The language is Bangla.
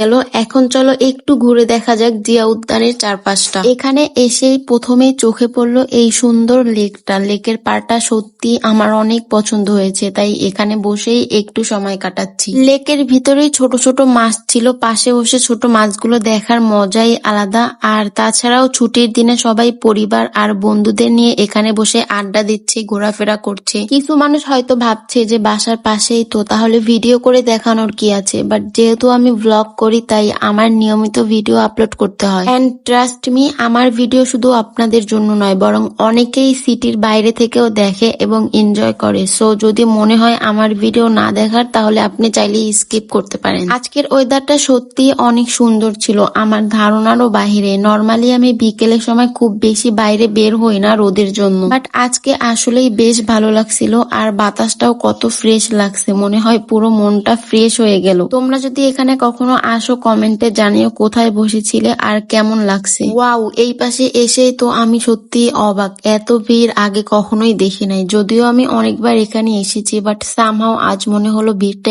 গেল। এখন চলো একটু ঘুরে দেখা যাক জিয়া উদ্যানের চারপাশটা। এখানে এসেই প্রথমেই চোখে পড়লো এই সুন্দর লেকটা। লেকের পাড়টা সত্যি আমার অনেক পছন্দ হয়েছে, তাই এখানে বসেই একটু সময় কাটাচ্ছি। লেকের ভিতরেই ছোট ছোট মাছ ছিল, পাশে বসে ছোট মাছগুলো দেখার মজাই আলাদা। আর তাছাড়াও ছুটির দিনে সবাই পরিবার আর বন্ধুদের নিয়ে এখানে বসে আড্ডা দিচ্ছে, ঘোরাফেরা করছে। কিছু মানুষ হয়তো ভাবছে যে বাসার পাশেই তো, তাহলে ভিডিও করে দেখানোর কি আছে, বাট যেহেতু আমি ব্লগ করি তাই আমার নিয়মিত ভিডিও আপলোড করতে হয়। এন্ড ট্রাস্ট মি, আমার ভিডিও শুধু আপনাদের জন্য নয়, বরং অনেকেই সিটির বাইরে থেকেও দেখে এবং এনজয় করে। সো যদি মনে হয় আমার ভিডিও না দেখার, তাহলে আপনি চাইলে স্কিপ করতে পারেন। আজকের ওয়েদারটা সত্যি অনেক সুন্দর ছিল, আমার ধারণারও বাহিরে। নর্মালি আমি বিকেলের সময় খুব বেশি বাইরে বের হই না রোদের জন্য, বাট আজকে আসলেই বেশ ভালো লাগছিল। আর বাতাসটাও কত ফ্রেশ লাগছে, মনে হয় পুরো মনটা ফ্রেশ হয়ে গেল। তোমরা যদি এখানে কখনো আসো, কমেন্টে জানিও কোথায় বসেছিলে আর কেমন লাগছে। ওয়াও, এই পাশে এসেই তো আমি সত্যি অবাক, এত ভিড় আগে কখনোই দেখি নাই। যদিও আমি অনেকবার এখানে এসেছি, বাট সামহাও আজ মনে হলো ভিড়টা